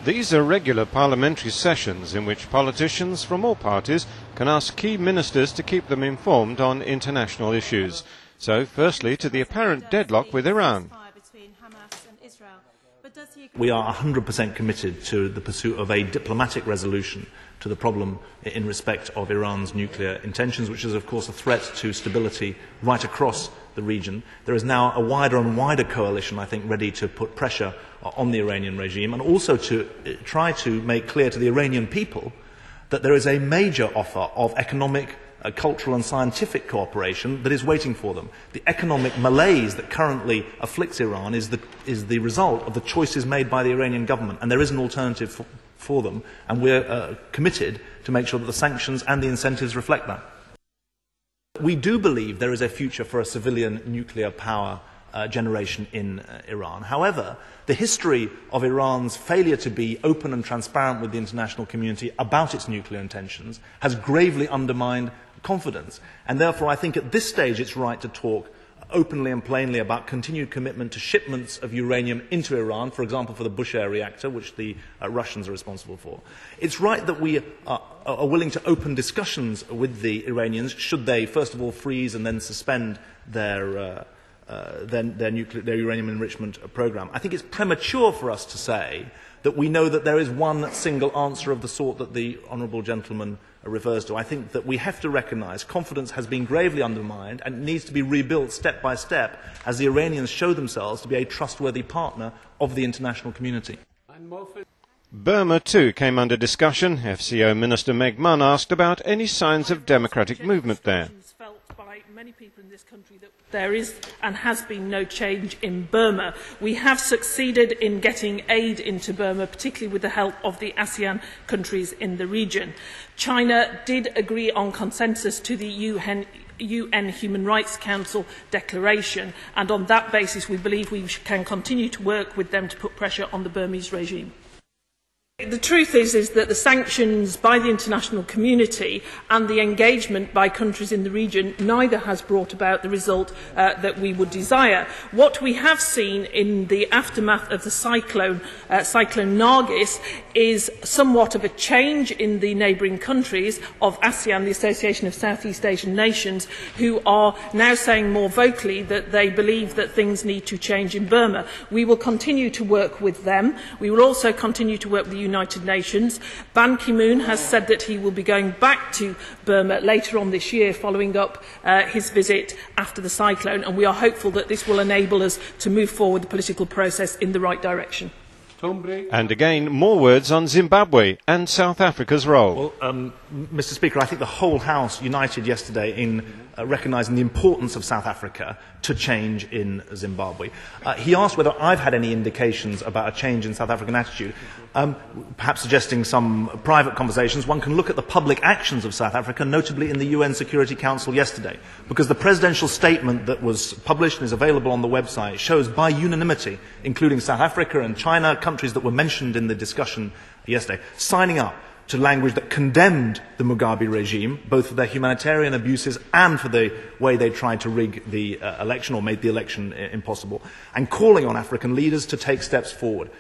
These are regular parliamentary sessions in which politicians from all parties can ask key ministers to keep them informed on international issues. So, firstly, to the apparent deadlock with Iran. We are 100% committed to the pursuit of a diplomatic resolution to the problem in respect of Iran's nuclear intentions, which is, of course, a threat to stability right across the region. There is now a wider and wider coalition, I think, ready to put pressure on the Iranian regime and also to try to make clear to the Iranian people that there is a major offer of economic, cultural and scientific cooperation that is waiting for them. The economic malaise that currently afflicts Iran is the result of the choices made by the Iranian government, and there is an alternative for them, and we're committed to make sure that the sanctions and the incentives reflect that. We do believe there is a future for a civilian nuclear power generation in Iran. However, the history of Iran's failure to be open and transparent with the international community about its nuclear intentions has gravely undermined confidence. And therefore, I think at this stage it's right to talk openly and plainly about continued commitment to shipments of uranium into Iran, for example, for the Bushehr reactor, which the Russians are responsible for. It's right that we are willing to open discussions with the Iranians, should they, first of all, freeze and then suspend their uranium enrichment program. I think it's premature for us to say that we know that there is one single answer of the sort that the honourable gentleman refers to. I think that we have to recognise confidence has been gravely undermined and needs to be rebuilt step by step as the Iranians show themselves to be a trustworthy partner of the international community. Burma too came under discussion. FCO Minister Meg Munn asked about any signs of democratic movement there. Many people in this country that there is and has been no change in Burma. We have succeeded in getting aid into Burma, particularly with the help of the ASEAN countries in the region. China did agree on consensus to the UN Human Rights Council declaration, and on that basis we believe we can continue to work with them to put pressure on the Burmese regime. The truth is that the sanctions by the international community and the engagement by countries in the region neither has brought about the result that we would desire. What we have seen in the aftermath of the cyclone Nargis is somewhat of a change in the neighbouring countries of ASEAN, the Association of Southeast Asian Nations, who are now saying more vocally that they believe that things need to change in Burma. We will continue to work with them. We will also continue to work with the United Nations. Ban Ki-moon has said that he will be going back to Burma later on this year following up his visit after the cyclone, and we are hopeful that this will enable us to move forward the political process in the right direction. And again, more words on Zimbabwe and South Africa's role. Well, Mr. Speaker, I think the whole House united yesterday in recognising the importance of South Africa to change in Zimbabwe. He asked whether I've had any indications about a change in South African attitude. Perhaps suggesting some private conversations, one can look at the public actions of South Africa, notably in the UN Security Council yesterday, because the presidential statement that was published and is available on the website shows by unanimity, including South Africa and China, countries that were mentioned in the discussion yesterday, signing up to language that condemned the Mugabe regime, both for their humanitarian abuses and for the way they tried to rig the election or made the election impossible, and calling on African leaders to take steps forward.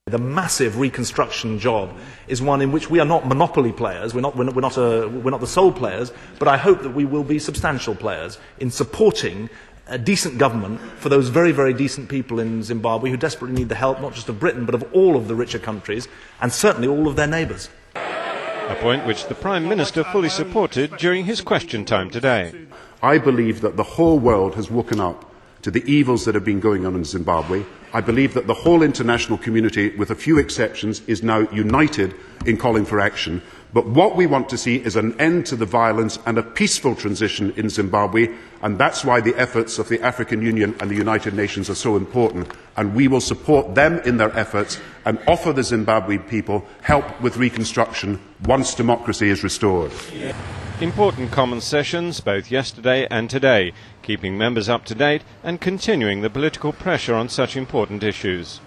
The massive reconstruction job is one in which we are not monopoly players, we're not the sole players, but I hope that we will be substantial players in supporting a decent government for those very, very decent people in Zimbabwe who desperately need the help not just of Britain but of all of the richer countries and certainly all of their neighbours. A point which the Prime Minister fully supported during his question time today. I believe that the whole world has woken up to the evils that have been going on in Zimbabwe. I believe that the whole international community, with a few exceptions, is now united in calling for action. But what we want to see is an end to the violence and a peaceful transition in Zimbabwe, and that's why the efforts of the African Union and the United Nations are so important. And we will support them in their efforts and offer the Zimbabwe people help with reconstruction once democracy is restored. Important common sessions both yesterday and today, keeping members up to date and continuing the political pressure on such important issues.